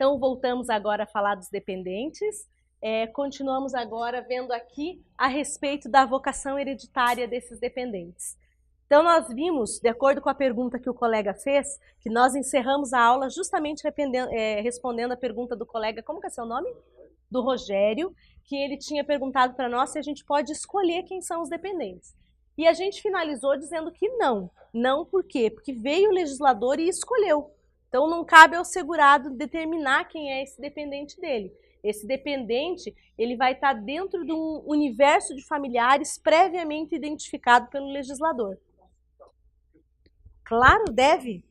Então, voltamos agora a falar dos dependentes. Continuamos agora vendo aqui a respeito da vocação hereditária desses dependentes. Então, nós vimos, de acordo com a pergunta que o colega fez, que nós encerramos a aula justamente respondendo a pergunta do colega, como que é seu nome? Do Rogério, que ele tinha perguntado para nós se a gente pode escolher quem são os dependentes. E a gente finalizou dizendo que não. Não por quê? Porque veio o legislador e escolheu. Então, não cabe ao segurado determinar quem é esse dependente dele. Esse dependente, ele vai estar dentro de um universo de familiares previamente identificado pelo legislador. Claro, deve.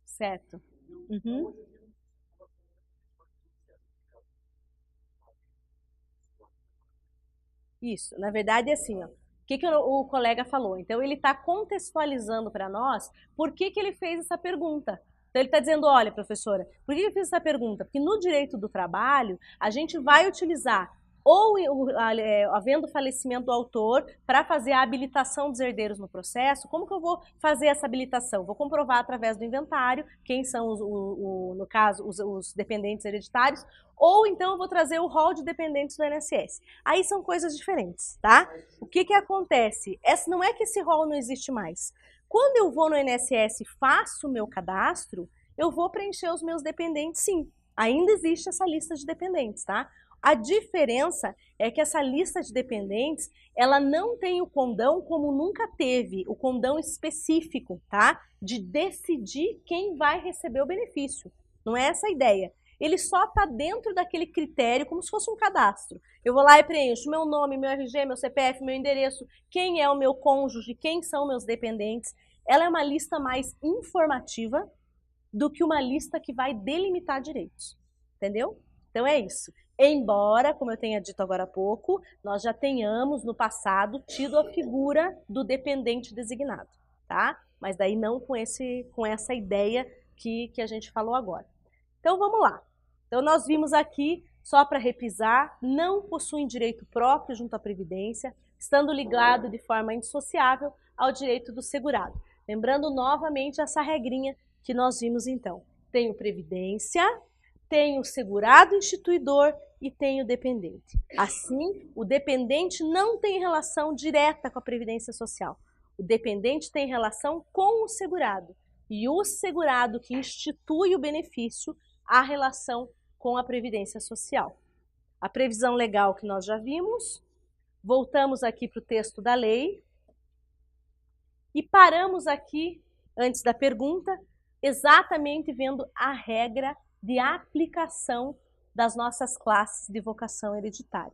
Certo. Uhum. Isso, na verdade é assim, ó. O que o colega falou? Então ele está contextualizando para nós por que ele fez essa pergunta. Então ele está dizendo, olha, professora, por que ele fez essa pergunta? Porque no direito do trabalho a gente vai utilizar ou havendo falecimento do autor para fazer a habilitação dos herdeiros no processo. Como que eu vou fazer essa habilitação? Vou comprovar através do inventário quem são, no caso, os dependentes hereditários, ou então eu vou trazer o rol de dependentes do INSS. Aí são coisas diferentes, tá? O que acontece? Não é que esse rol não existe mais. Quando eu vou no INSS e faço o meu cadastro, eu vou preencher os meus dependentes, sim. Ainda existe essa lista de dependentes, tá? A diferença é que essa lista de dependentes, ela não tem o condão como nunca teve, o condão específico, tá? De decidir quem vai receber o benefício. Não é essa a ideia. Ele só está dentro daquele critério, como se fosse um cadastro. Eu vou lá e preencho meu nome, meu RG, meu CPF, meu endereço, quem é o meu cônjuge, quem são meus dependentes. Ela é uma lista mais informativa do que uma lista que vai delimitar direitos. Entendeu? Então é isso. Embora, como eu tenha dito agora há pouco, nós já tenhamos no passado tido a figura do dependente designado, tá? Mas daí não com essa ideia que a gente falou agora. Então vamos lá. Então nós vimos aqui, só para repisar, não possuem direito próprio junto à Previdência, estando ligado de forma indissociável ao direito do segurado. Lembrando novamente essa regrinha que nós vimos então. Tenho Previdência, tem o segurado instituidor e tem o dependente. Assim, o dependente não tem relação direta com a Previdência Social. O dependente tem relação com o segurado. E o segurado que institui o benefício, a relação com a Previdência Social. A previsão legal que nós já vimos. Voltamos aqui para o texto da lei. E paramos aqui, antes da pergunta, exatamente vendo a regra de aplicação das nossas classes de vocação hereditária.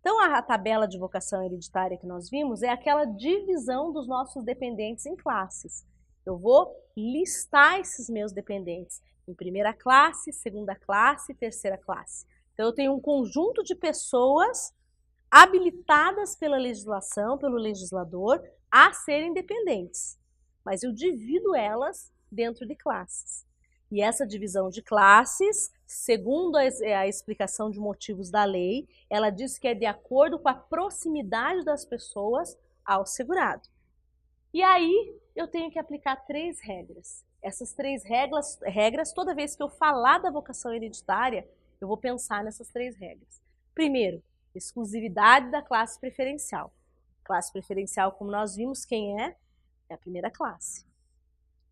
Então, a tabela de vocação hereditária que nós vimos é aquela divisão dos nossos dependentes em classes. Eu vou listar esses meus dependentes em primeira classe, segunda classe, terceira classe. Então, eu tenho um conjunto de pessoas habilitadas pela legislação, pelo legislador, a serem dependentes. Mas eu divido elas dentro de classes. E essa divisão de classes, segundo a explicação de motivos da lei, ela diz que é de acordo com a proximidade das pessoas ao segurado. E aí eu tenho que aplicar 3 regras. Essas 3 regras, toda vez que eu falar da vocação hereditária, eu vou pensar nessas 3 regras. Primeiro, exclusividade da classe preferencial. Classe preferencial, como nós vimos, quem é? É a primeira classe.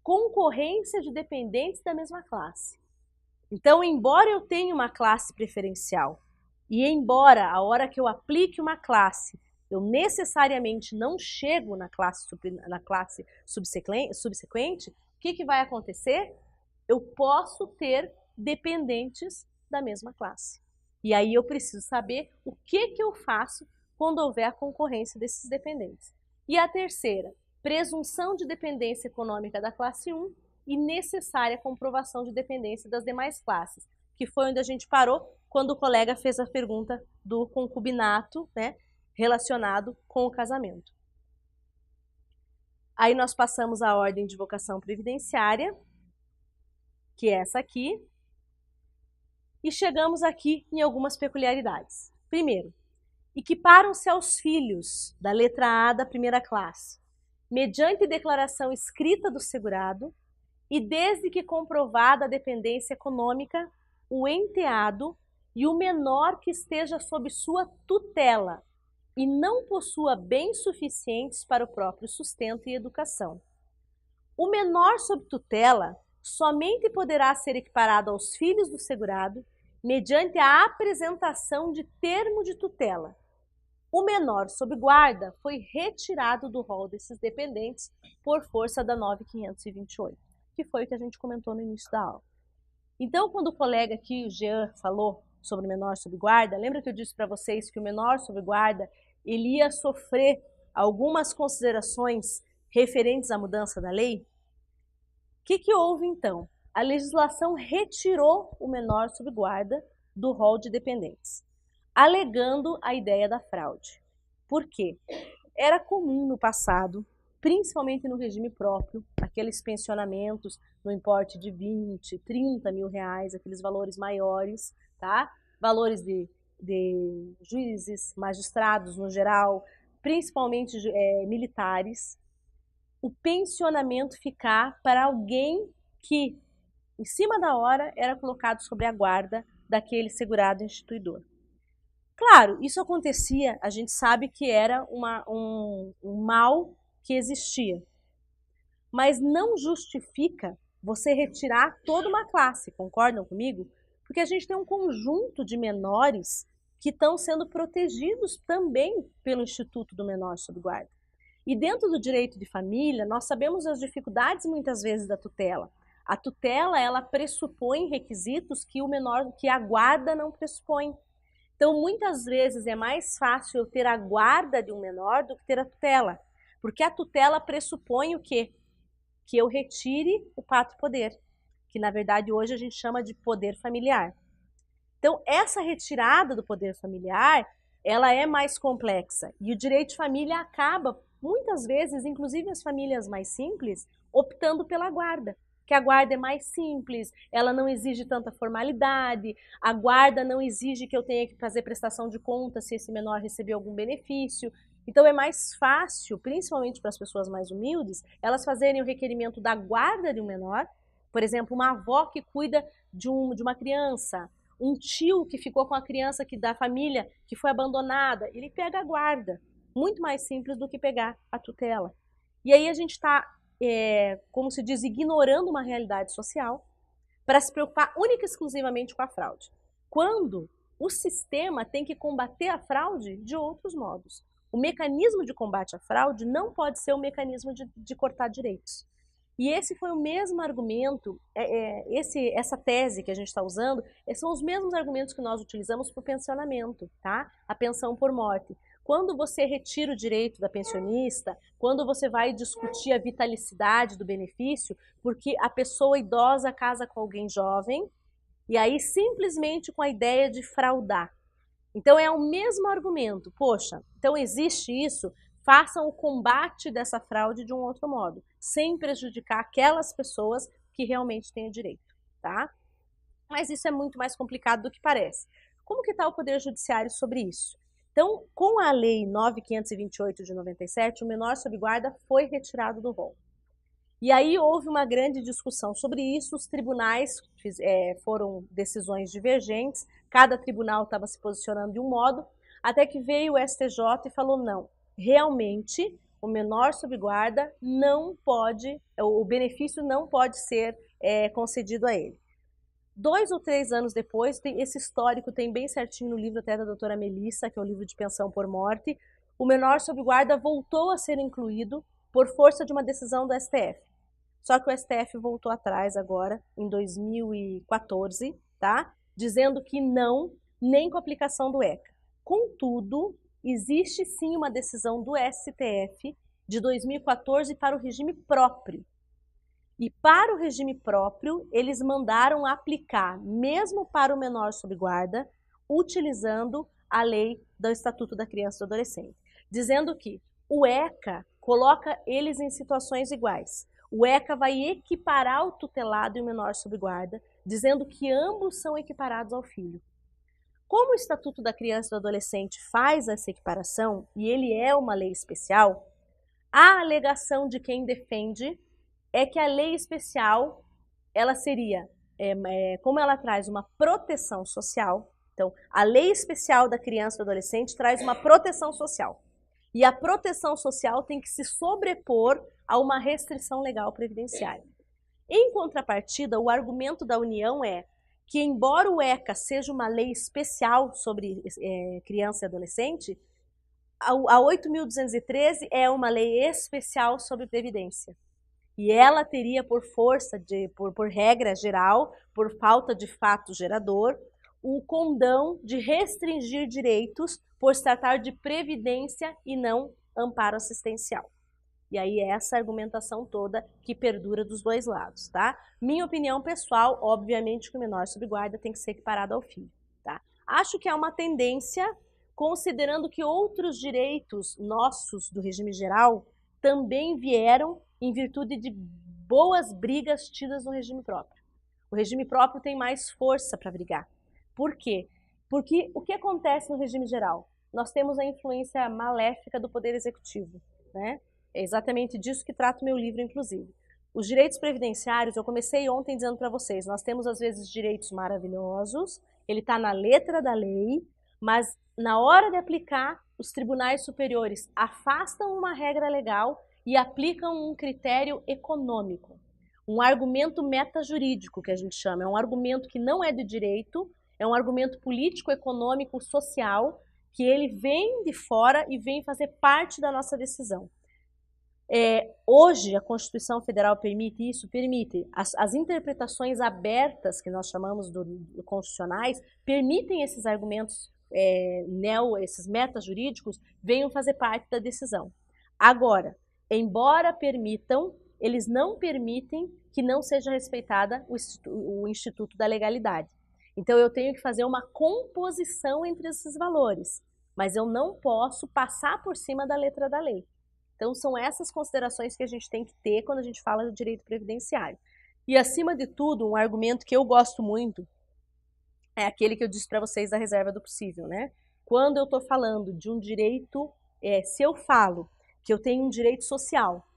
Concorrência de dependentes da mesma classe. Então, embora eu tenha uma classe preferencial e embora a hora que eu aplique uma classe, eu necessariamente não chego na classe subsequente, o que vai acontecer? Eu posso ter dependentes da mesma classe. E aí eu preciso saber o que eu faço quando houver a concorrência desses dependentes. E a terceira, presunção de dependência econômica da classe 1 e necessária comprovação de dependência das demais classes, que foi onde a gente parou quando o colega fez a pergunta do concubinato, né, relacionado com o casamento. Aí nós passamos a ordem de vocação previdenciária, que é essa aqui. E chegamos aqui em algumas peculiaridades. Primeiro, equiparam-se aos filhos da letra A da primeira classe, mediante declaração escrita do segurado, e desde que comprovada a dependência econômica, o enteado e o menor que esteja sob sua tutela e não possua bens suficientes para o próprio sustento e educação. O menor sob tutela somente poderá ser equiparado aos filhos do segurado mediante a apresentação de termo de tutela. O menor sob guarda foi retirado do rol desses dependentes por força da 9528, que foi o que a gente comentou no início da aula. Então, quando o colega aqui, o Jean, falou sobre o menor sob guarda, lembra que eu disse para vocês que o menor sob guarda ele ia sofrer algumas considerações referentes à mudança da lei? O que houve então? A legislação retirou o menor sob guarda do rol de dependentes, alegando a ideia da fraude. Por quê? Era comum no passado, principalmente no regime próprio, aqueles pensionamentos no importe de 20, 30 mil reais, aqueles valores maiores, tá? Valores de juízes, magistrados no geral, principalmente militares, o pensionamento ficar para alguém que, em cima da hora, era colocado sob a guarda daquele segurado instituidor. Claro, isso acontecia, a gente sabe que era um mal que existia, mas não justifica você retirar toda uma classe, concordam comigo? Porque a gente tem um conjunto de menores que estão sendo protegidos também pelo Instituto do Menor sob Guarda. E dentro do direito de família, nós sabemos as dificuldades muitas vezes da tutela. A tutela, ela pressupõe requisitos que o menor, que a guarda não pressupõe. Então, muitas vezes é mais fácil eu ter a guarda de um menor do que ter a tutela. Porque a tutela pressupõe o quê? Que eu retire o pátrio poder, que na verdade hoje a gente chama de poder familiar. Então, essa retirada do poder familiar, ela é mais complexa. E o direito de família acaba, muitas vezes, inclusive as famílias mais simples, optando pela guarda. Que a guarda é mais simples, ela não exige tanta formalidade, a guarda não exige que eu tenha que fazer prestação de conta se esse menor recebeu algum benefício. Então é mais fácil, principalmente para as pessoas mais humildes, elas fazerem o requerimento da guarda de um menor, por exemplo, uma avó que cuida de uma criança, um tio que ficou com a criança da família que foi abandonada, ele pega a guarda, muito mais simples do que pegar a tutela. E aí a gente está como se diz, ignorando uma realidade social para se preocupar única e exclusivamente com a fraude. Quando o sistema tem que combater a fraude de outros modos. O mecanismo de combate à fraude não pode ser o mecanismo de cortar direitos. E esse foi o mesmo argumento, essa tese que a gente está usando, são os mesmos argumentos que nós utilizamos para o pensionamento, tá? A pensão por morte. Quando você retira o direito da pensionista, quando você vai discutir a vitalicidade do benefício, porque a pessoa idosa casa com alguém jovem, e aí simplesmente com a ideia de fraudar. Então é o mesmo argumento, poxa, então existe isso, façam o combate dessa fraude de um outro modo, sem prejudicar aquelas pessoas que realmente têm o direito, tá? Mas isso é muito mais complicado do que parece. Como que está o Poder Judiciário sobre isso? Então, com a Lei 9.528 de 97, o menor sob guarda foi retirado do rol. E aí houve uma grande discussão sobre isso, os tribunais foram decisões divergentes, cada tribunal estava se posicionando de um modo, até que veio o STJ e falou não, realmente o menor sob guarda não pode, o benefício não pode ser concedido a ele. 2 ou 3 anos depois, esse histórico tem bem certinho no livro até da doutora Melissa, que é o livro de pensão por morte, o menor sob guarda voltou a ser incluído por força de uma decisão do STF. Só que o STF voltou atrás agora, em 2014, tá? Dizendo que não, nem com a aplicação do ECA. Contudo, existe sim uma decisão do STF de 2014 para o regime próprio. E para o regime próprio, eles mandaram aplicar, mesmo para o menor sob guarda, utilizando a lei do Estatuto da Criança e do Adolescente, dizendo que o ECA coloca eles em situações iguais. O ECA vai equiparar o tutelado e o menor sob guarda, dizendo que ambos são equiparados ao filho. Como o Estatuto da Criança e do Adolescente faz essa equiparação, e ele é uma lei especial, a alegação de quem defende é que a lei especial, ela seria, como ela traz uma proteção social, então, a lei especial da criança e do adolescente traz uma proteção social. E a proteção social tem que se sobrepor a uma restrição legal previdenciária. Em contrapartida, o argumento da União é que, embora o ECA seja uma lei especial sobre criança e adolescente, a 8.213 é uma lei especial sobre previdência. E ela teria, por força, por regra geral, por falta de fato gerador, o condão de restringir direitos por se tratar de previdência e não amparo assistencial. E aí é essa argumentação toda que perdura dos dois lados, tá? Minha opinião pessoal, obviamente que o menor sob guarda tem que ser equiparado ao filho, tá? Acho que é uma tendência, considerando que outros direitos nossos do regime geral também vieram em virtude de boas brigas tidas no regime próprio. O regime próprio tem mais força para brigar. Por quê? Porque o que acontece no regime geral? Nós temos a influência maléfica do Poder Executivo, né? É exatamente disso que trata o meu livro, inclusive. Os direitos previdenciários, eu comecei ontem dizendo para vocês, nós temos às vezes direitos maravilhosos, ele está na letra da lei, mas na hora de aplicar, os tribunais superiores afastam uma regra legal e aplicam um critério econômico, um argumento metajurídico, que a gente chama, é um argumento que não é de direito, é um argumento político, econômico, social, que ele vem de fora e vem fazer parte da nossa decisão. Hoje, a Constituição Federal permite isso? Permite. As interpretações abertas, que nós chamamos do constitucionais, permitem esses argumentos, esses metajurídicos, venham fazer parte da decisão. Agora, embora permitam, eles não permitem que não seja respeitada o Instituto da Legalidade. Então, eu tenho que fazer uma composição entre esses valores, mas eu não posso passar por cima da letra da lei. Então, são essas considerações que a gente tem que ter quando a gente fala do direito previdenciário. E, acima de tudo, um argumento que eu gosto muito é aquele que eu disse para vocês da reserva do possível, né? Quando eu estou falando de um direito, se eu falo que eu tenho um direito social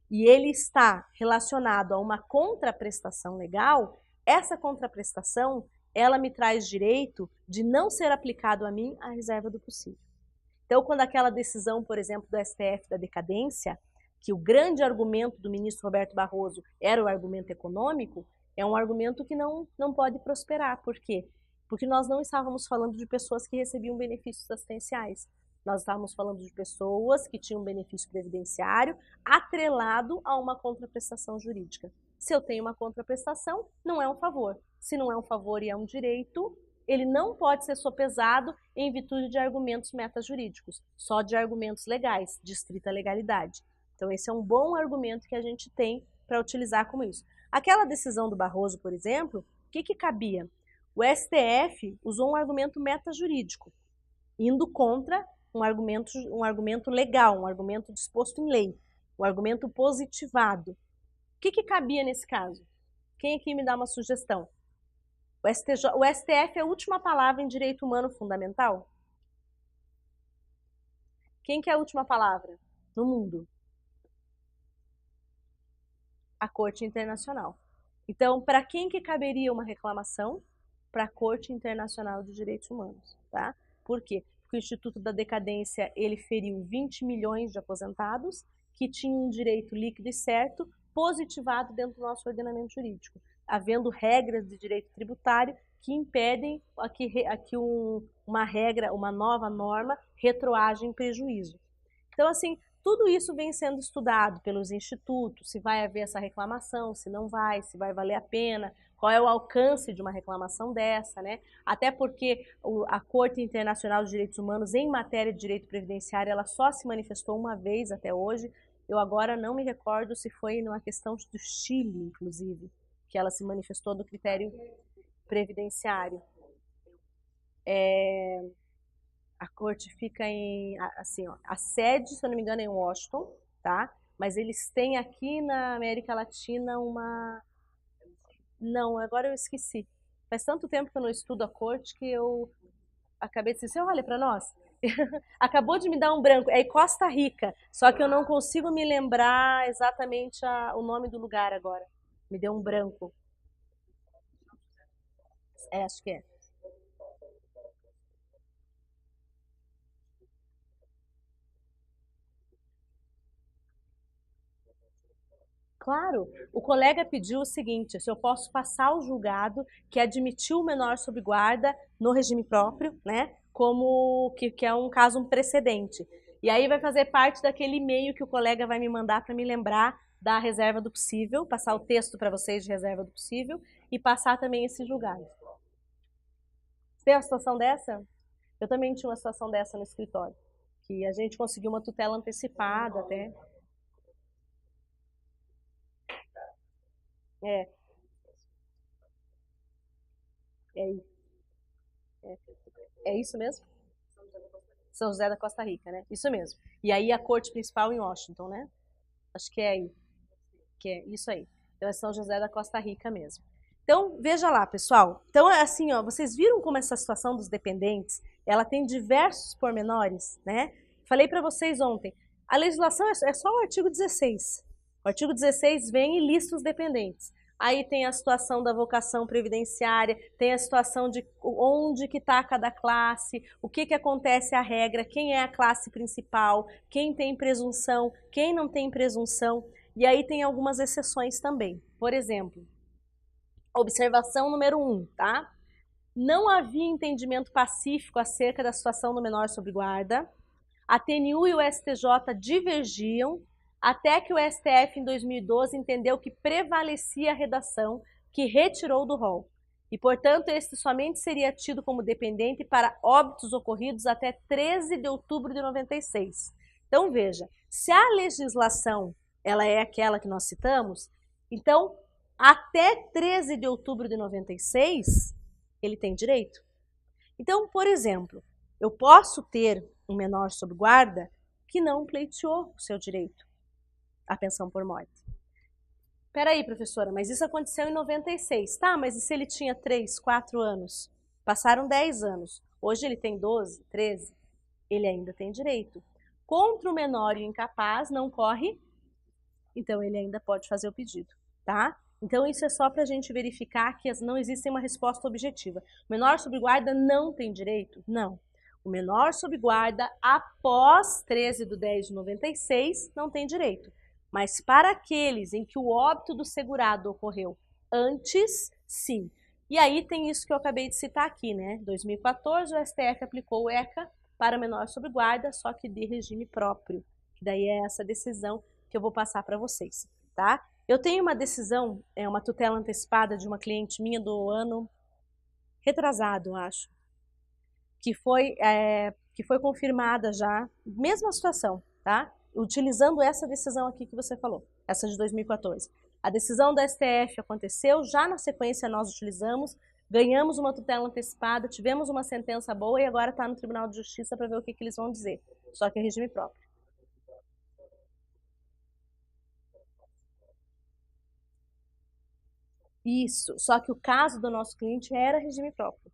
e ele está relacionado a uma contraprestação legal, essa contraprestação, ela me traz direito de não ser aplicado a mim a reserva do possível. Então, quando aquela decisão, por exemplo, do STF da decadência, que o grande argumento do ministro Roberto Barroso era o argumento econômico, é um argumento que não pode prosperar. Por quê? Porque nós não estávamos falando de pessoas que recebiam benefícios assistenciais. Nós estávamos falando de pessoas que tinham benefício previdenciário atrelado a uma contraprestação jurídica. Se eu tenho uma contraprestação, não é um favor. Se não é um favor e é um direito, ele não pode ser sopesado em virtude de argumentos metajurídicos, só de argumentos legais, de estrita legalidade. Então, esse é um bom argumento que a gente tem para utilizar como isso. Aquela decisão do Barroso, por exemplo, o que cabia? O STF usou um argumento metajurídico, indo contra um argumento legal, um argumento disposto em lei, um argumento positivado. O que cabia nesse caso? Quem aqui me dá uma sugestão? O STF é a última palavra em direito humano fundamental? Quem que é a última palavra no mundo? A Corte Internacional. Então, para quem que caberia uma reclamação? Para a Corte Internacional de Direitos Humanos, tá? Por quê? Porque o Instituto da Decadência, ele feriu 20 milhões de aposentados que tinham um direito líquido e certo positivado dentro do nosso ordenamento jurídico, havendo regras de direito tributário que impedem que uma nova norma retroaja em prejuízo. Então, assim, tudo isso vem sendo estudado pelos institutos, se vai haver essa reclamação, se não vai, se vai valer a pena, qual é o alcance de uma reclamação dessa, né? Até porque a Corte Internacional de Direitos Humanos, em matéria de direito previdenciário, ela só se manifestou uma vez até hoje. Eu agora não me recordo se foi numa questão do Chile, inclusive, que ela se manifestou do critério previdenciário. A corte fica assim, ó, a sede, se eu não me engano, é em Washington, tá? Mas eles têm aqui na América Latina Não, agora eu esqueci. Faz tanto tempo que eu não estudo a corte que eu acabei de dizer, olha para nós. Acabou de me dar um branco. É Costa Rica, só que eu não consigo me lembrar exatamente o nome do lugar agora. Me deu um branco. É, acho que é. Claro, o colega pediu o seguinte: se eu posso passar o julgado que admitiu o menor sob guarda no regime próprio, né? Como que é um caso, um precedente. E aí vai fazer parte daquele e-mail que o colega vai me mandar para me lembrar da reserva do possível, passar o texto para vocês de reserva do possível e passar também esse julgado. Tem uma situação dessa? Eu também tinha uma situação dessa no escritório, que a gente conseguiu uma tutela antecipada até. É, é, é, é isso mesmo? São José da Costa Rica, né? Isso mesmo. E aí a corte principal em Washington, né? Acho que é aí. Que é isso aí. Então é São José da Costa Rica mesmo. Então, veja lá, pessoal. Então, é assim, ó, vocês viram como essa situação dos dependentes, ela tem diversos pormenores, né? Falei para vocês ontem, a legislação é só o artigo 16. O artigo 16 vem e lista os dependentes. Aí tem a situação da vocação previdenciária, tem a situação de onde que está cada classe, o que acontece a regra, quem é a classe principal, quem tem presunção, quem não tem presunção. E aí tem algumas exceções também. Por exemplo, observação número 1, tá? Não havia entendimento pacífico acerca da situação do menor sob guarda. A TNU e o STJ divergiam até que o STF, em 2012, entendeu que prevalecia a redação que retirou do rol. E, portanto, este somente seria tido como dependente para óbitos ocorridos até 13 de outubro de 96. Então, veja, se a legislação ela é aquela que nós citamos, então, até 13 de outubro de 96, ele tem direito. Então, por exemplo, eu posso ter um menor sob guarda que não pleiteou o seu direito à pensão por morte. Peraí, professora, mas isso aconteceu em 96. Tá, mas e se ele tinha 3, 4 anos? Passaram 10 anos. Hoje ele tem 12, 13. Ele ainda tem direito. Contra o menor e o incapaz não corre, então ele ainda pode fazer o pedido, tá? Então isso é só para a gente verificar que não existe uma resposta objetiva. O menor sob guarda não tem direito? Não. O menor sob guarda após 13 de 10 de 96 não tem direito. Mas para aqueles em que o óbito do segurado ocorreu antes, sim. E aí tem isso que eu acabei de citar aqui, né? 2014 o STF aplicou o ECA para menor sob guarda, só que de regime próprio. Que daí é essa decisão que eu vou passar para vocês, tá? Eu tenho uma decisão, uma tutela antecipada de uma cliente minha do ano retrasado, acho, que foi confirmada já, mesma situação, tá? Utilizando essa decisão aqui que você falou, essa de 2014. A decisão da STF aconteceu, já na sequência nós utilizamos, ganhamos uma tutela antecipada, tivemos uma sentença boa e agora está no Tribunal de Justiça para ver o que eles vão dizer. Só que é regime próprio. Isso, só que o caso do nosso cliente era regime próprio.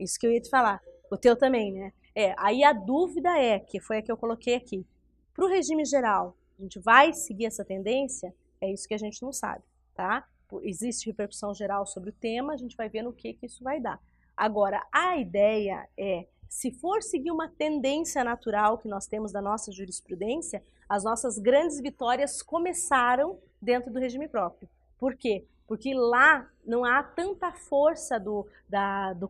Isso que eu ia te falar. O teu também, né? Aí a dúvida é, que foi a que eu coloquei aqui. Para o regime geral, a gente vai seguir essa tendência? É isso que a gente não sabe, tá? Existe repercussão geral sobre o tema, a gente vai ver no que isso vai dar. Agora, a ideia é, se for seguir uma tendência natural que nós temos da nossa jurisprudência, as nossas grandes vitórias começaram dentro do regime próprio. Por quê? Porque lá não há tanta força do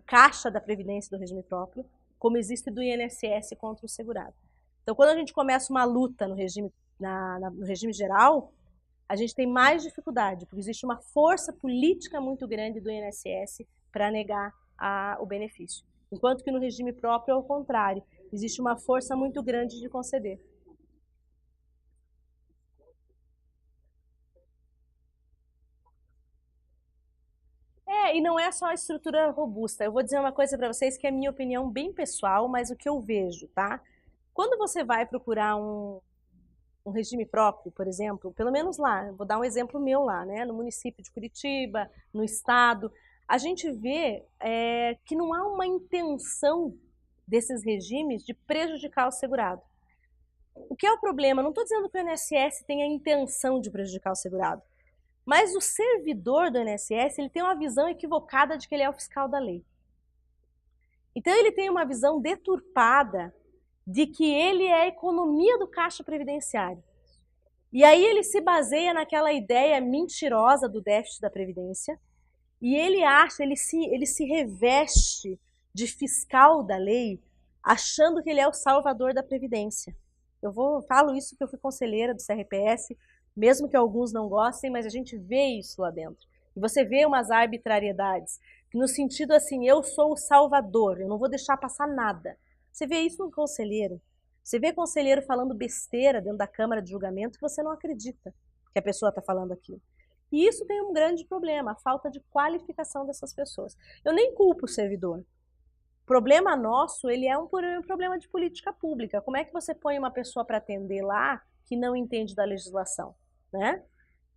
caixa da Previdência do regime próprio, como existe do INSS contra o segurado. Então, quando a gente começa uma luta no regime, no regime geral, a gente tem mais dificuldade, porque existe uma força política muito grande do INSS para negar o benefício. Enquanto que no regime próprio é o contrário, existe uma força muito grande de conceder. E não é só a estrutura robusta. Eu vou dizer uma coisa para vocês que é minha opinião bem pessoal, mas o que eu vejo, tá? Quando você vai procurar um regime próprio, por exemplo, pelo menos lá, vou dar um exemplo meu lá, né, no município de Curitiba, no estado, a gente vê que não há uma intenção desses regimes de prejudicar o segurado. O que é o problema? Não estou dizendo que o INSS tem a intenção de prejudicar o segurado, mas o servidor do INSS ele tem uma visão equivocada de que ele é o fiscal da lei. Então ele tem uma visão deturpada de que ele é a economia do caixa previdenciário. E aí ele se baseia naquela ideia mentirosa do déficit da Previdência e ele acha, ele se reveste de fiscal da lei, achando que ele é o salvador da Previdência. Falo isso porque eu fui conselheira do CRPS, mesmo que alguns não gostem, mas a gente vê isso lá dentro. E você vê umas arbitrariedades, no sentido assim, eu sou o salvador, eu não vou deixar passar nada. Você vê isso no conselheiro. Você vê conselheiro falando besteira dentro da Câmara de Julgamento que você não acredita que a pessoa está falando aquilo. E isso tem um grande problema, a falta de qualificação dessas pessoas. Eu nem culpo o servidor. O problema nosso, ele é um problema de política pública. Como é que você põe uma pessoa para atender lá que não entende da legislação, né?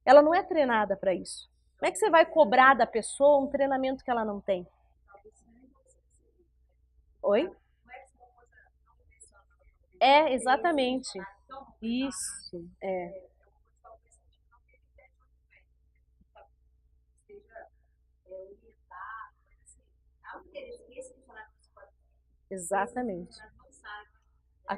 Ela não é treinada para isso. Como é que você vai cobrar da pessoa um treinamento que ela não tem? Oi? É, exatamente. Isso, é. Exatamente.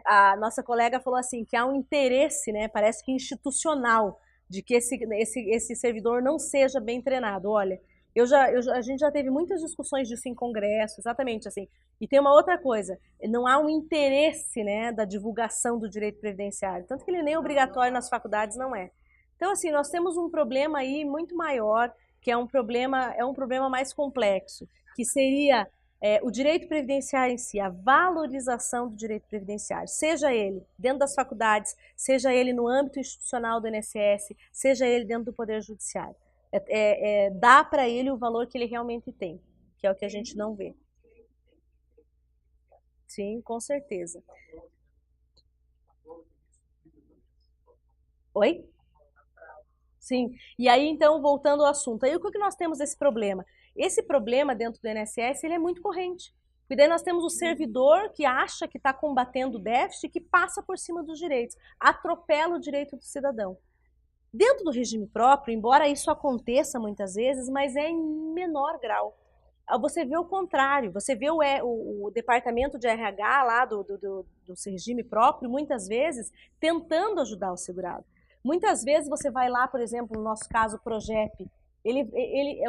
A nossa colega falou assim, que há um interesse, né, parece que institucional, de que esse servidor não seja bem treinado. Olha, a gente já teve muitas discussões disso em congresso, exatamente assim. E tem uma outra coisa, não há um interesse, né, da divulgação do direito previdenciário, tanto que ele nem é obrigatório nas faculdades, não é. Então, assim, nós temos um problema aí muito maior, que é um problema mais complexo, que seria o direito previdenciário em si, a valorização do direito previdenciário, seja ele dentro das faculdades, seja ele no âmbito institucional do INSS, seja ele dentro do Poder Judiciário. Dá para ele o valor que ele realmente tem, que é o que a gente não vê. Sim, com certeza. Oi? Sim. E aí, então, voltando ao assunto, aí o que nós temos esse problema? Esse problema dentro do INSS, ele é muito corrente. E daí nós temos o servidor que acha que está combatendo o déficit e que passa por cima dos direitos, atropela o direito do cidadão. Dentro do regime próprio, embora isso aconteça muitas vezes, mas é em menor grau. Você vê o contrário, você vê o departamento de RH lá do regime próprio, muitas vezes, tentando ajudar o segurado. Muitas vezes você vai lá, por exemplo, no nosso caso, o Progep,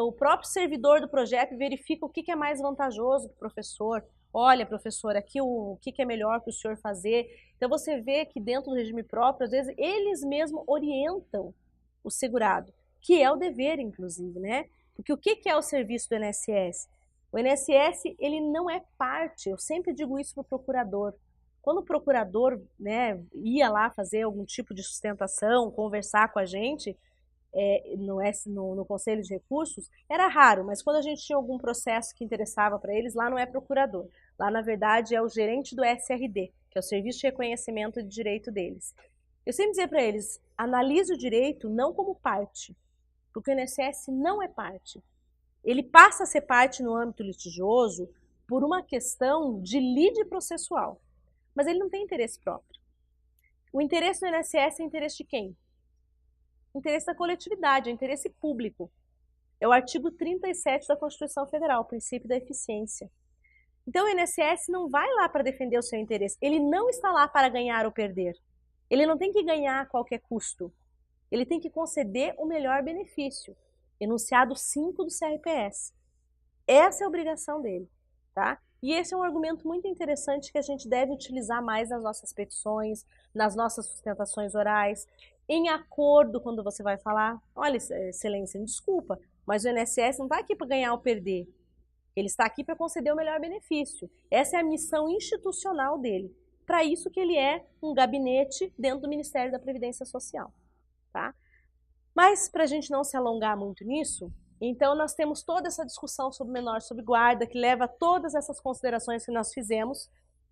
o próprio servidor do Progep verifica o que é mais vantajoso para o professor. Olha, professor, aqui o que é melhor para o senhor fazer. Então você vê que dentro do regime próprio, às vezes, eles mesmos orientam o segurado, que é o dever, inclusive, né? Porque o que é o serviço do INSS? O INSS, ele não é parte, eu sempre digo isso para o procurador. Quando o procurador, né, ia lá fazer algum tipo de sustentação, conversar com a gente, no Conselho de Recursos, era raro, mas quando a gente tinha algum processo que interessava para eles, lá não é procurador. Lá, na verdade, é o gerente do SRD, que é o Serviço de Reconhecimento de Direito deles. Eu sempre dizia para eles, analise o direito não como parte, porque o INSS não é parte. Ele passa a ser parte no âmbito litigioso por uma questão de lide processual, mas ele não tem interesse próprio. O interesse do INSS é interesse de quem? O interesse da coletividade, é interesse público. É o artigo 37 da Constituição Federal, o princípio da eficiência. Então o INSS não vai lá para defender o seu interesse, ele não está lá para ganhar ou perder. Ele não tem que ganhar a qualquer custo. Ele tem que conceder o melhor benefício. Enunciado 5 do CRPS. Essa é a obrigação dele, tá? E esse é um argumento muito interessante que a gente deve utilizar mais nas nossas petições, nas nossas sustentações orais, em acordo quando você vai falar, olha, excelência, me desculpa, mas o INSS não está aqui para ganhar ou perder. Ele está aqui para conceder o melhor benefício. Essa é a missão institucional dele. Para isso que ele é um gabinete dentro do Ministério da Previdência Social, tá? Mas, para a gente não se alongar muito nisso, então nós temos toda essa discussão sobre menor sob guarda, que leva a todas essas considerações que nós fizemos,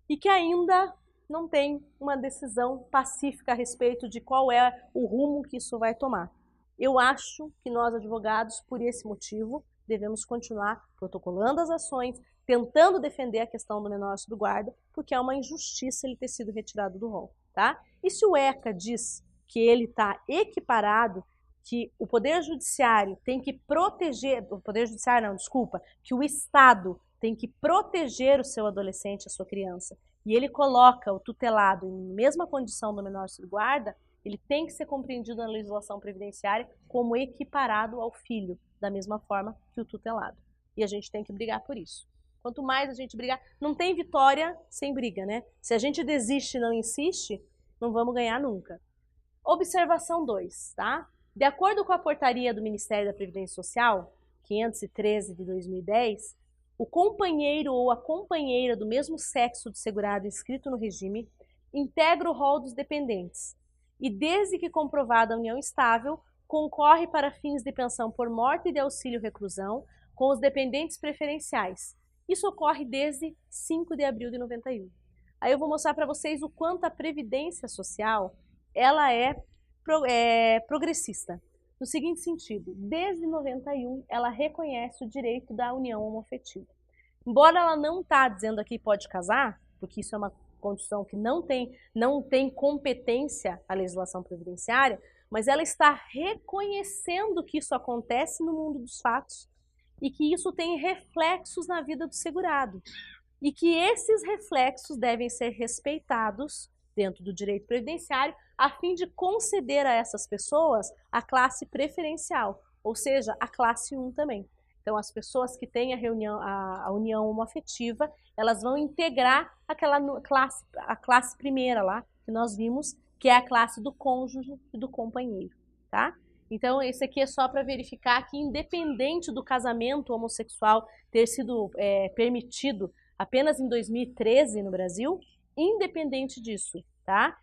e que ainda não tem uma decisão pacífica a respeito de qual é o rumo que isso vai tomar. Eu acho que nós, advogados, por esse motivo, devemos continuar protocolando as ações, tentando defender a questão do menor sob guarda, porque é uma injustiça ele ter sido retirado do rol, tá? E se o ECA diz que ele está equiparado, que o Poder Judiciário tem que proteger, o Poder Judiciário não, desculpa, que o Estado tem que proteger o seu adolescente, a sua criança, e ele coloca o tutelado em mesma condição do menor sob guarda, ele tem que ser compreendido na legislação previdenciária como equiparado ao filho, da mesma forma que o tutelado. E a gente tem que brigar por isso. Quanto mais a gente brigar, não tem vitória sem briga, né? Se a gente desiste e não insiste, não vamos ganhar nunca. Observação 2, tá? De acordo com a portaria do Ministério da Previdência Social, 513 de 2010, o companheiro ou a companheira do mesmo sexo do segurado inscrito no regime integra o rol dos dependentes e, desde que comprovada a união estável, concorre para fins de pensão por morte e de auxílio-reclusão com os dependentes preferenciais. Isso ocorre desde 5 de abril de 91. Aí eu vou mostrar para vocês o quanto a Previdência Social ela é progressista. No seguinte sentido, desde 91 ela reconhece o direito da união homoafetiva. Embora ela não está dizendo aqui pode casar, porque isso é uma condição que não tem competência a legislação previdenciária, mas ela está reconhecendo que isso acontece no mundo dos fatos e que isso tem reflexos na vida do segurado e que esses reflexos devem ser respeitados dentro do direito previdenciário a fim de conceder a essas pessoas a classe preferencial, ou seja, a classe 1 também. Então, as pessoas que têm a união homoafetiva, elas vão integrar a classe primeira lá, que nós vimos, que é a classe do cônjuge e do companheiro, tá? Então, esse aqui é só para verificar que, independente do casamento homossexual ter sido permitido apenas em 2013 no Brasil, independente disso, tá?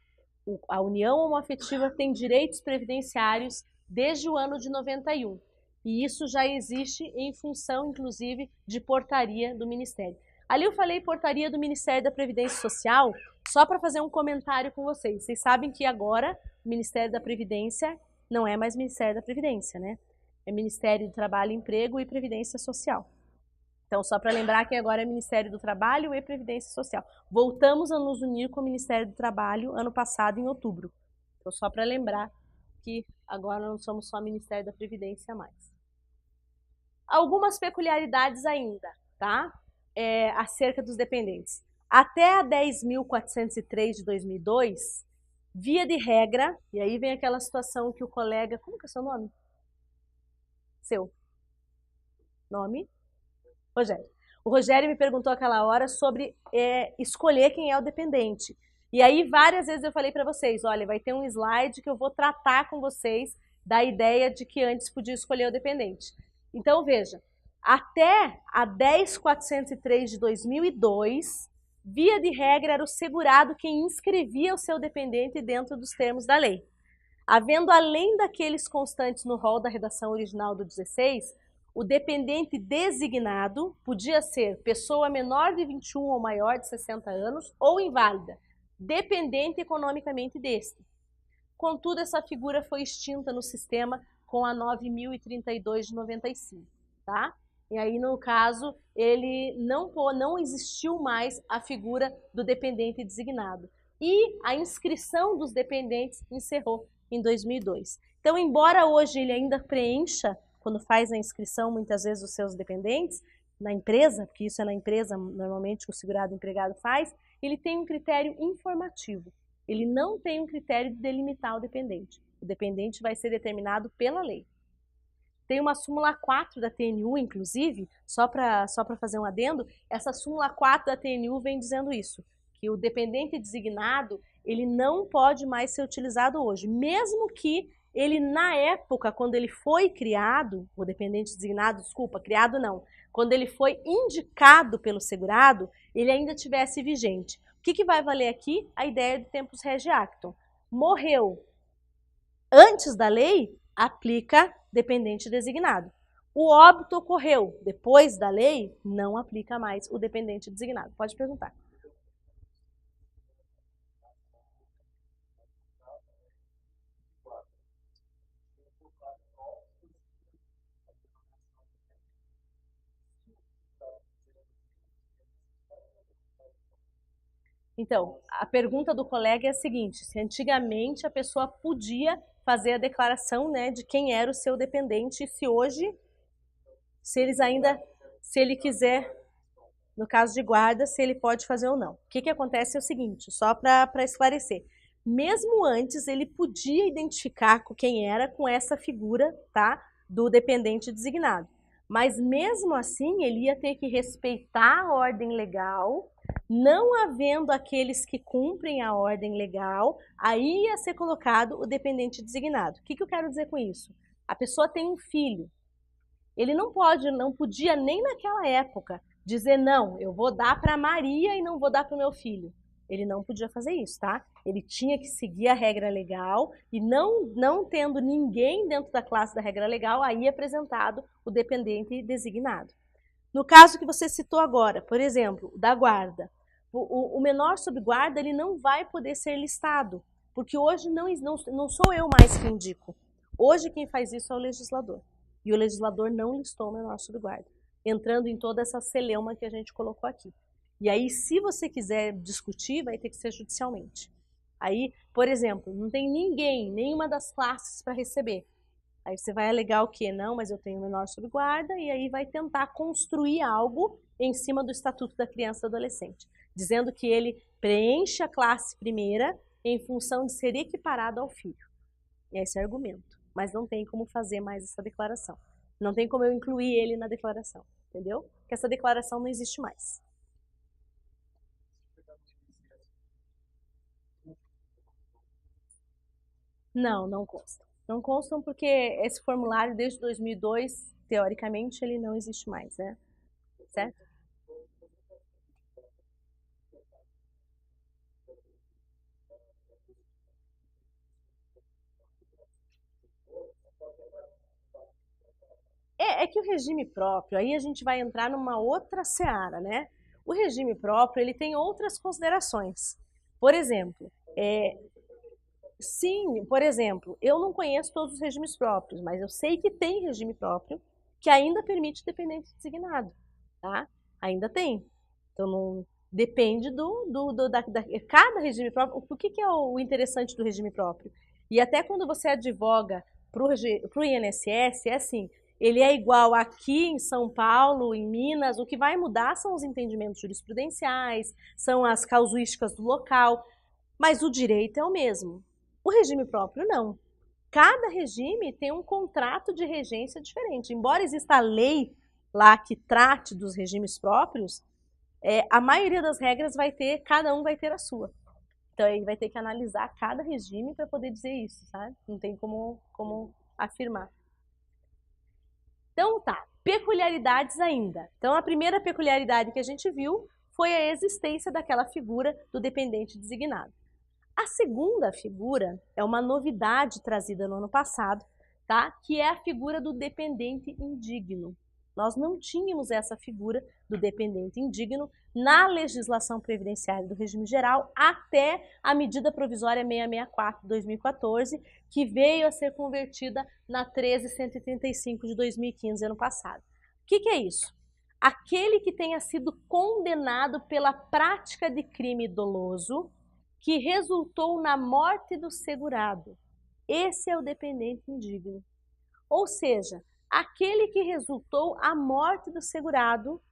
A união homoafetiva tem direitos previdenciários desde o ano de 91. E isso já existe em função, inclusive, de portaria do Ministério. Ali eu falei portaria do Ministério da Previdência Social, só para fazer um comentário com vocês. Vocês sabem que agora o Ministério da Previdência não é mais Ministério da Previdência, né? É Ministério do Trabalho, Emprego e Previdência Social. Então, só para lembrar que agora é Ministério do Trabalho e Previdência Social. Voltamos a nos unir com o Ministério do Trabalho ano passado, em outubro. Então, só para lembrar que agora não somos só Ministério da Previdência mais. Algumas peculiaridades ainda, tá? Acerca dos dependentes. Até a 10.403 de 2002, via de regra, e aí vem aquela situação que o colega... Como que é o seu nome? Seu nome? Rogério. O Rogério me perguntou aquela hora sobre escolher quem é o dependente. E aí várias vezes eu falei para vocês, olha, vai ter um slide que eu vou tratar com vocês da ideia de que antes podia escolher o dependente. Então veja, até a 10.403 de 2002, via de regra era o segurado quem inscrevia o seu dependente dentro dos termos da lei. Havendo além daqueles constantes no rol da redação original do 16, o dependente designado podia ser pessoa menor de 21 ou maior de 60 anos ou inválida, dependente economicamente deste. Contudo, essa figura foi extinta no sistema com a 9.032 de 95, tá? E aí, no caso, ele não existiu mais a figura do dependente designado. E a inscrição dos dependentes encerrou em 2002. Então, embora hoje ele ainda preencha, quando faz a inscrição, muitas vezes, os seus dependentes, na empresa, porque isso é na empresa, normalmente, que o segurado empregado faz, ele tem um critério informativo. Ele não tem um critério de delimitar o dependente. O dependente vai ser determinado pela lei. Tem uma súmula 4 da TNU, inclusive, só para fazer um adendo, essa súmula 4 da TNU vem dizendo isso, que o dependente designado, ele não pode mais ser utilizado hoje, mesmo que ele, na época, quando ele foi criado, o dependente designado, desculpa, criado não, quando ele foi indicado pelo segurado, ele ainda tivesse vigente. O que vai valer aqui? A ideia de tempus regi actum. Morreu antes da lei, aplica dependente designado. O óbito ocorreu depois da lei, não aplica mais o dependente designado. Pode perguntar. Então, a pergunta do colega é a seguinte: se antigamente a pessoa podia fazer a declaração, né, de quem era o seu dependente, e se hoje, se ele quiser, no caso de guarda, se ele pode fazer ou não. O que acontece é o seguinte, só para esclarecer. Mesmo antes, ele podia identificar quem era com essa figura, tá, do dependente designado. Mas mesmo assim, ele ia ter que respeitar a ordem legal, não havendo aqueles que cumprem a ordem legal, aí ia ser colocado o dependente designado. O que eu quero dizer com isso? A pessoa tem um filho. Ele não podia nem naquela época dizer, não, eu vou dar para Maria e não vou dar para o meu filho. Ele não podia fazer isso, tá? Ele tinha que seguir a regra legal e não tendo ninguém dentro da classe da regra legal, aí é apresentado o dependente designado. No caso que você citou agora, por exemplo, da guarda, o menor sob guarda ele não vai poder ser listado, porque hoje não sou eu mais que indico. Hoje quem faz isso é o legislador. E o legislador não listou o menor sob guarda, entrando em toda essa celeuma que a gente colocou aqui. E aí, se você quiser discutir, vai ter que ser judicialmente. Aí, por exemplo, não tem ninguém, nenhuma das classes para receber. Aí você vai alegar o quê? Não, mas eu tenho menor sob guarda, e aí vai tentar construir algo em cima do Estatuto da Criança e do Adolescente, dizendo que ele preenche a classe primeira em função de ser equiparado ao filho. E esse é o argumento. Mas não tem como fazer mais essa declaração. Não tem como eu incluir ele na declaração, entendeu? Porque essa declaração não existe mais. Não constam. Não constam porque esse formulário, desde 2002, teoricamente, ele não existe mais, né? Certo? É que o regime próprio, aí a gente vai entrar numa outra seara, né? O regime próprio, ele tem outras considerações. Por exemplo, sim, por exemplo, eu não conheço todos os regimes próprios, mas eu sei que tem regime próprio que ainda permite dependente designado, tá? Ainda tem. Então, não, depende da cada regime próprio. O que é o interessante do regime próprio? E até quando você advoga para o INSS, é assim, ele é igual aqui em São Paulo, em Minas, o que vai mudar são os entendimentos jurisprudenciais, são as casuísticas do local, mas o direito é o mesmo. O regime próprio não. Cada regime tem um contrato de regência diferente. Embora exista a lei lá que trate dos regimes próprios, a maioria das regras cada um vai ter a sua. Então ele vai ter que analisar cada regime para poder dizer isso, sabe? Não tem como afirmar. Então tá, peculiaridades ainda. Então a primeira peculiaridade que a gente viu foi a existência daquela figura do dependente designado. A segunda figura é uma novidade trazida no ano passado, tá? Que é a figura do dependente indigno. Nós não tínhamos essa figura do dependente indigno na legislação previdenciária do regime geral até a medida provisória 664 de 2014, que veio a ser convertida na 13135 de 2015, ano passado. O que é isso? Aquele que tenha sido condenado pela prática de crime doloso que resultou na morte do segurado. Esse é o dependente indigno. Ou seja, aquele que resultou a morte do segurado,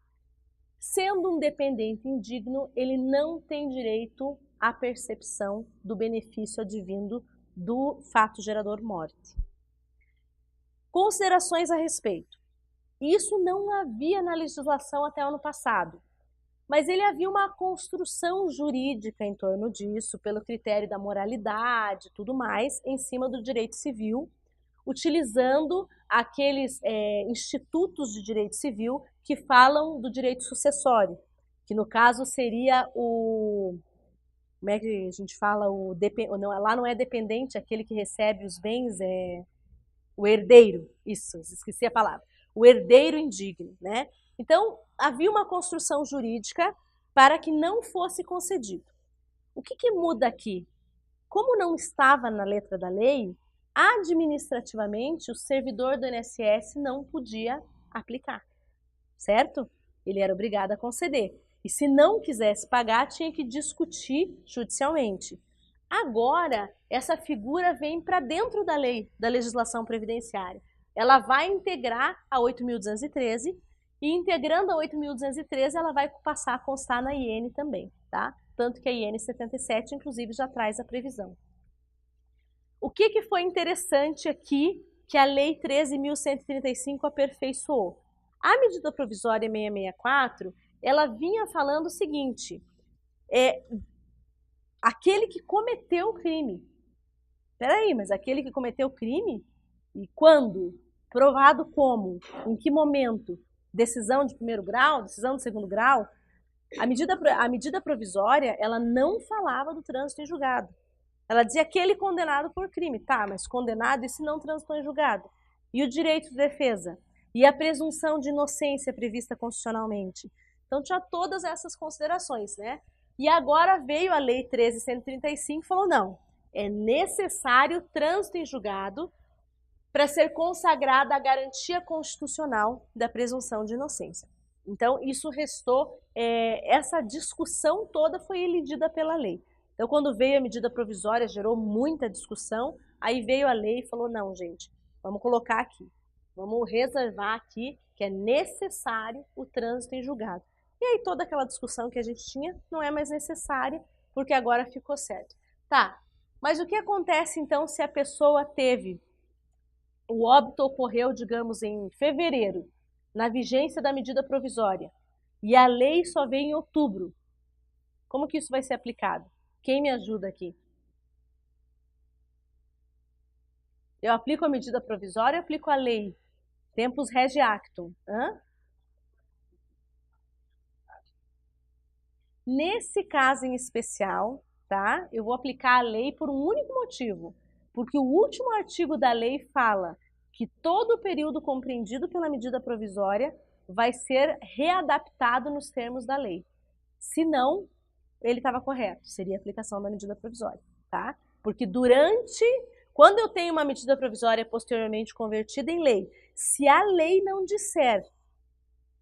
sendo um dependente indigno, ele não tem direito à percepção do benefício advindo do fato gerador morte. Considerações a respeito. Isso não havia na legislação até o ano passado, mas ele havia uma construção jurídica em torno disso, pelo critério da moralidade e tudo mais, em cima do direito civil, utilizando aqueles institutos de direito civil que falam do direito sucessório, que no caso seria o... Como é que a gente fala? Lá não é dependente, aquele que recebe os bens, é o herdeiro. Isso, esqueci a palavra. O herdeiro indigno, né? Então, havia uma construção jurídica para que não fosse concedido. O que muda aqui? Como não estava na letra da lei, administrativamente, o servidor do INSS não podia aplicar, certo? Ele era obrigado a conceder. E se não quisesse pagar, tinha que discutir judicialmente. Agora, essa figura vem para dentro da lei, da legislação previdenciária. Ela vai integrar a 8.213 e integrando a 8.213, ela vai passar a constar na IN também, tá? Tanto que a IN 77, inclusive, já traz a previsão. O que foi interessante aqui que a Lei 13.135 aperfeiçoou? A medida provisória 664, ela vinha falando o seguinte, aquele que cometeu o crime. Peraí, mas aquele que cometeu o crime? E quando? Provado como? Em que momento? Decisão de primeiro grau? Decisão de segundo grau? A medida provisória, ela não falava do trânsito em julgado. Ela dizia aquele condenado por crime. Tá, mas condenado e se não transitou em julgado? E o direito de defesa? E a presunção de inocência prevista constitucionalmente? Então tinha todas essas considerações, né? E agora veio a Lei 13.135 e falou, não, é necessário trânsito em julgado para ser consagrada a garantia constitucional da presunção de inocência. Então, isso restou, essa discussão toda foi elidida pela lei. Então, quando veio a medida provisória, gerou muita discussão, aí veio a lei e falou, não, gente, vamos colocar aqui, vamos reservar aqui que é necessário o trânsito em julgado. E aí toda aquela discussão que a gente tinha não é mais necessária, porque agora ficou certo. Tá, mas o que acontece então se a pessoa teve, o óbito ocorreu, digamos, em fevereiro, na vigência da medida provisória, e a lei só veio em outubro? Como que isso vai ser aplicado? Quem me ajuda aqui? Eu aplico a medida provisória, eu aplico a lei. Tempus regi actum. Nesse caso em especial, tá? Eu vou aplicar a lei por um único motivo, porque o último artigo da lei fala que todo o período compreendido pela medida provisória vai ser readaptado nos termos da lei. Se não, ele estava correto, seria a aplicação da medida provisória, tá? Porque quando eu tenho uma medida provisória posteriormente convertida em lei, se a lei não disser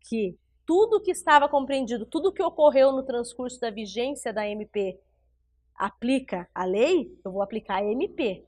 que tudo que estava compreendido, tudo que ocorreu no transcurso da vigência da MP aplica a lei, eu vou aplicar a MP.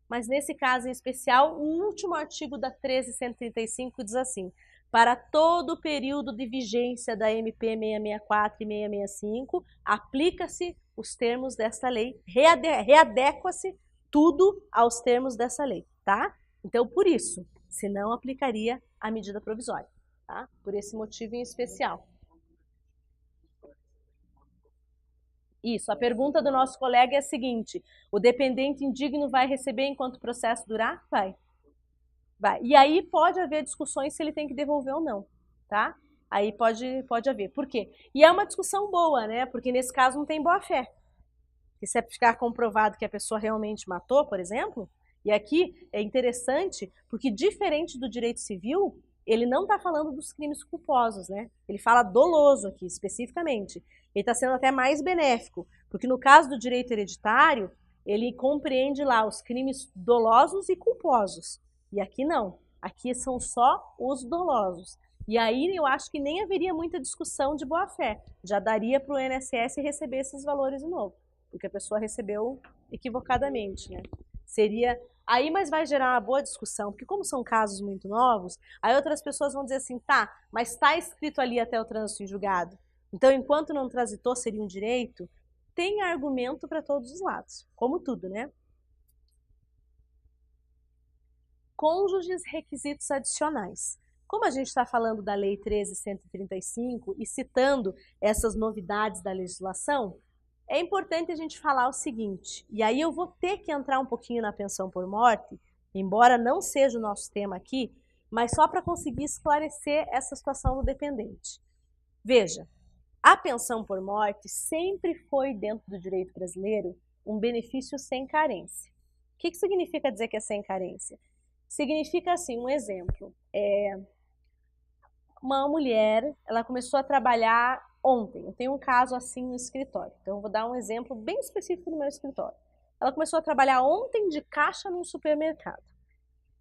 Mas nesse caso em especial, o último artigo da 13.135 diz assim, para todo o período de vigência da MP 664 e 665, aplica-se os termos desta lei, readequa-se tudo aos termos dessa lei, tá? Então, por isso, senão aplicaria a medida provisória, tá? Por esse motivo em especial. Isso, a pergunta do nosso colega é a seguinte, o dependente indigno vai receber enquanto o processo durar? Vai. Vai. E aí pode haver discussões se ele tem que devolver ou não, tá? Aí pode haver. Por quê? E é uma discussão boa, né? Porque nesse caso não tem boa-fé. E se ficar comprovado que a pessoa realmente matou, por exemplo, e aqui é interessante, porque diferente do direito civil, ele não está falando dos crimes culposos, né? Ele fala doloso aqui, especificamente. Ele está sendo até mais benéfico, porque no caso do direito hereditário, ele compreende lá os crimes dolosos e culposos. E aqui não, aqui são só os dolosos. E aí eu acho que nem haveria muita discussão de boa-fé. Já daria para o INSS receber esses valores de novo, porque a pessoa recebeu equivocadamente, né? Seria... Aí, mas vai gerar uma boa discussão, porque como são casos muito novos, aí outras pessoas vão dizer assim, tá, mas está escrito ali até o trânsito em julgado. Então, enquanto não transitou, seria um direito? Tem argumento para todos os lados, como tudo, né? Cônjuges, requisitos adicionais. Como a gente está falando da Lei 13.135 e citando essas novidades da legislação, é importante a gente falar o seguinte, e aí eu vou ter que entrar um pouquinho na pensão por morte, embora não seja o nosso tema aqui, mas só para conseguir esclarecer essa situação do dependente. Veja, a pensão por morte sempre foi, dentro do direito brasileiro, um benefício sem carência. O que significa dizer que é sem carência? Significa assim, um exemplo, uma mulher, ela começou a trabalhar ontem, eu tenho um caso assim no escritório, então eu vou dar um exemplo bem específico no meu escritório. Ela começou a trabalhar ontem de caixa num supermercado.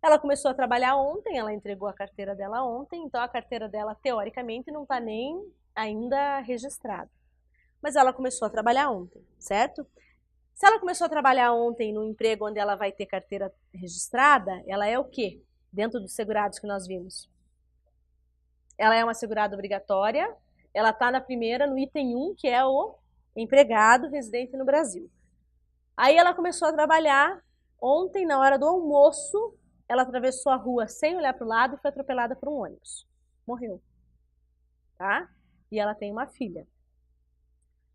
Ela começou a trabalhar ontem, ela entregou a carteira dela ontem, então a carteira dela, teoricamente, não está nem ainda registrado. Mas ela começou a trabalhar ontem, certo? Se ela começou a trabalhar ontem no emprego onde ela vai ter carteira registrada, ela é o quê? Dentro dos segurados que nós vimos. Ela é uma segurada obrigatória, ela está na primeira, no item 1, que é o empregado residente no Brasil. Aí ela começou a trabalhar ontem, na hora do almoço, ela atravessou a rua sem olhar para o lado e foi atropelada por um ônibus. Morreu. Tá? E ela tem uma filha.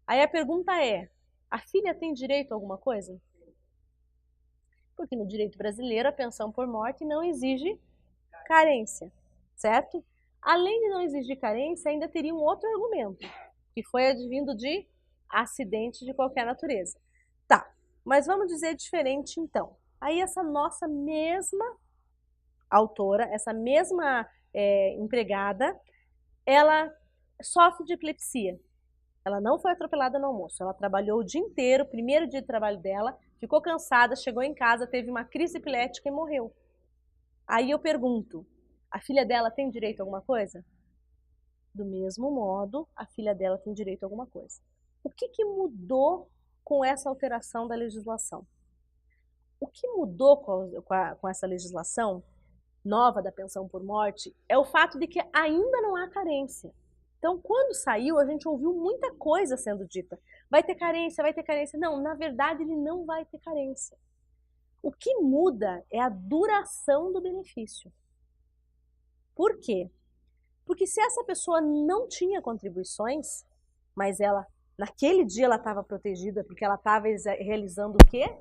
Aí a pergunta é, a filha tem direito a alguma coisa? Porque no direito brasileiro a pensão por morte não exige carência, certo? Além de não exigir carência, ainda teria um outro argumento, que foi advindo de acidente de qualquer natureza. Tá, mas vamos dizer diferente então. Aí essa nossa mesma autora, essa mesma empregada, ela sofre de epilepsia. Ela não foi atropelada no almoço, ela trabalhou o dia inteiro, primeiro dia de trabalho dela, ficou cansada, chegou em casa, teve uma crise epilética e morreu. Aí eu pergunto, a filha dela tem direito a alguma coisa? Do mesmo modo, a filha dela tem direito a alguma coisa. O que mudou com essa alteração da legislação? O que mudou com essa legislação nova da pensão por morte é o fato de que ainda não há carência. Então, quando saiu, a gente ouviu muita coisa sendo dita. Vai ter carência, vai ter carência. Não, na verdade, ele não vai ter carência. O que muda é a duração do benefício. Por quê? Porque se essa pessoa não tinha contribuições, mas ela, naquele dia ela estava protegida porque ela estava realizando o quê?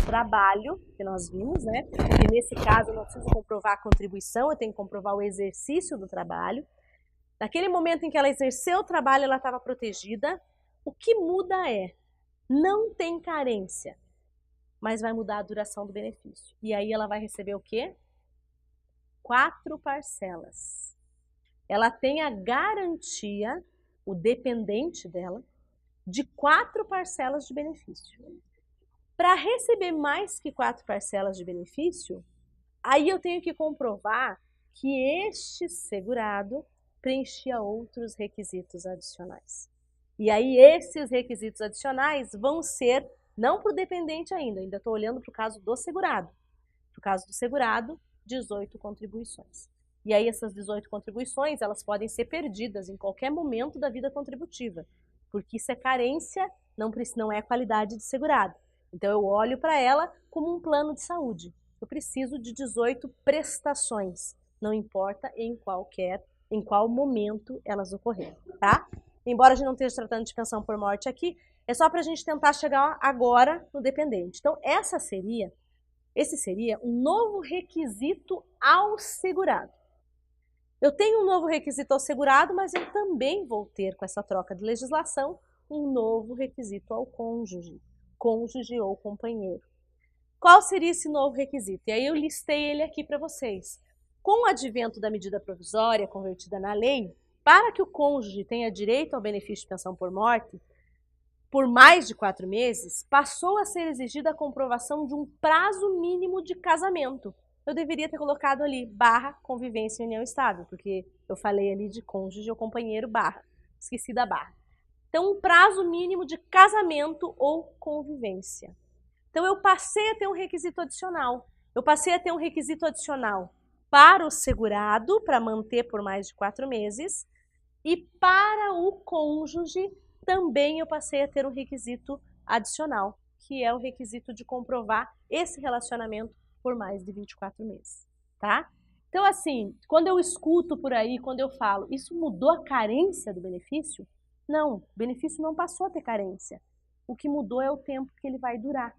Trabalho, que nós vimos, né? E nesse caso eu não preciso comprovar a contribuição, eu tenho que comprovar o exercício do trabalho. Naquele momento em que ela exerceu o trabalho, ela estava protegida. O que muda é, não tem carência, mas vai mudar a duração do benefício. E aí ela vai receber o quê? 4 parcelas. Ela tem a garantia, o dependente dela, de 4 parcelas de benefício. Para receber mais que 4 parcelas de benefício, aí eu tenho que comprovar que este segurado preenchia outros requisitos adicionais. E aí esses requisitos adicionais vão ser, não para o dependente ainda estou olhando para o caso do segurado. No caso do segurado, 18 contribuições. E aí essas 18 contribuições, elas podem ser perdidas em qualquer momento da vida contributiva, porque isso é carência, não é qualidade de segurado. Então eu olho para ela como um plano de saúde. Eu preciso de 18 prestações, não importa em qual momento elas ocorreram, tá? Embora a gente não esteja tratando de pensão por morte aqui, é só para a gente tentar chegar agora no dependente. Então esse seria um novo requisito ao segurado. Eu tenho um novo requisito ao segurado, mas eu também vou ter, com essa troca de legislação, um novo requisito ao cônjuge ou companheiro. Qual seria esse novo requisito? E aí eu listei ele aqui para vocês. Com o advento da medida provisória convertida na lei, para que o cônjuge tenha direito ao benefício de pensão por morte, por mais de 4 meses, passou a ser exigida a comprovação de um prazo mínimo de casamento. Eu deveria ter colocado ali, / convivência e união estável, porque eu falei ali de cônjuge ou companheiro / esqueci da /. Então, um prazo mínimo de casamento ou convivência. Então, eu passei a ter um requisito adicional. Eu passei a ter um requisito adicional para o segurado, para manter por mais de 4 meses, e para o cônjuge, também eu passei a ter um requisito adicional, que é o requisito de comprovar esse relacionamento por mais de 24 meses, tá? Então, assim, quando eu escuto por aí, quando eu falo, isso mudou a carência do benefício? Não, o benefício não passou a ter carência. O que mudou é o tempo que ele vai durar.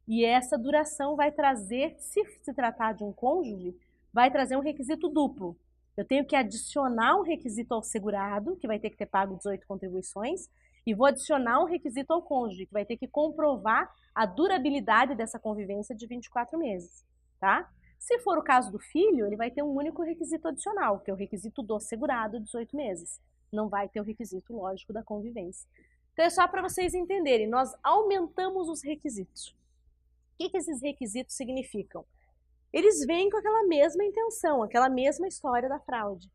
E essa duração vai trazer, se se tratar de um cônjuge, vai trazer um requisito duplo. Eu tenho que adicionar um requisito ao segurado, que vai ter que ter pago 18 contribuições, e vou adicionar um requisito ao cônjuge, que vai ter que comprovar a durabilidade dessa convivência de 24 meses, tá? Se for o caso do filho, ele vai ter um único requisito adicional, que é o requisito do segurado, 18 meses. Não vai ter o requisito lógico da convivência. Então é só para vocês entenderem, nós aumentamos os requisitos. O que esses requisitos significam? Eles vêm com aquela mesma intenção, aquela mesma história da fraude.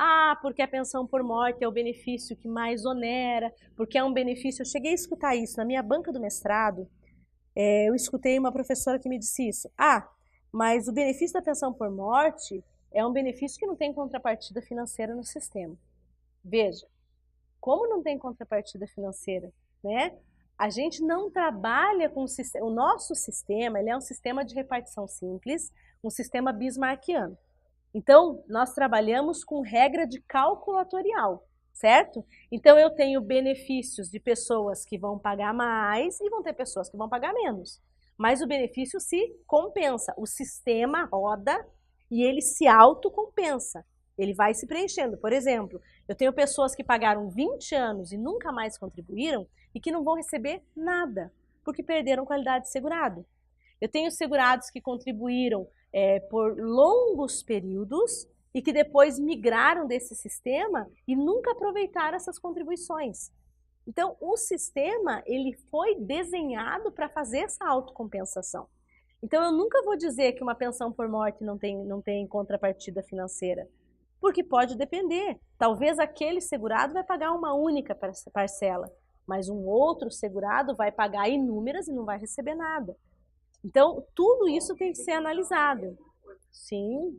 Ah, porque a pensão por morte é o benefício que mais onera, porque é um benefício. Eu cheguei a escutar isso na minha banca do mestrado. Eu escutei uma professora que me disse isso. Ah, mas o benefício da pensão por morte é um benefício que não tem contrapartida financeira no sistema. Veja, como não tem contrapartida financeira, né? A gente não trabalha com o sistema. O nosso sistema, ele é um sistema de repartição simples, um sistema bismarckiano. Então, nós trabalhamos com regra de calculatorial, certo? Então, eu tenho benefícios de pessoas que vão pagar mais e vão ter pessoas que vão pagar menos. Mas o benefício se compensa. O sistema roda e ele se autocompensa. Ele vai se preenchendo. Por exemplo, eu tenho pessoas que pagaram 20 anos e nunca mais contribuíram e que não vão receber nada, porque perderam qualidade de segurado. Eu tenho segurados que contribuíram por longos períodos e que depois migraram desse sistema e nunca aproveitaram essas contribuições. Então, o sistema ele foi desenhado para fazer essa autocompensação. Então, eu nunca vou dizer que uma pensão por morte não tem contrapartida financeira, porque pode depender. Talvez aquele segurado vai pagar uma única parcela, mas um outro segurado vai pagar inúmeras e não vai receber nada. Então, tudo isso tem que ser analisado. Sim,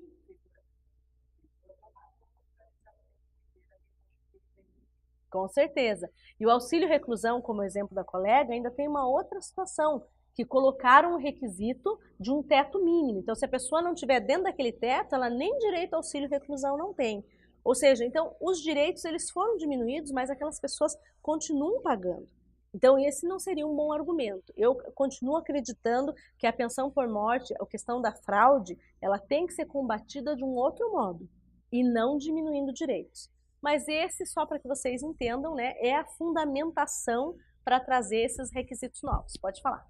com certeza. E o auxílio reclusão, como exemplo da colega, ainda tem uma outra situação, que colocaram o requisito de um teto mínimo. Então, se a pessoa não estiver dentro daquele teto, ela nem direito ao auxílio reclusão não tem. Ou seja, então, os direitos eles foram diminuídos, mas aquelas pessoas continuam pagando. Então, esse não seria um bom argumento. Eu continuo acreditando que a pensão por morte, a questão da fraude, ela tem que ser combatida de um outro modo, e não diminuindo direitos. Mas esse, só para que vocês entendam, né, é a fundamentação para trazer esses requisitos novos. Pode falar.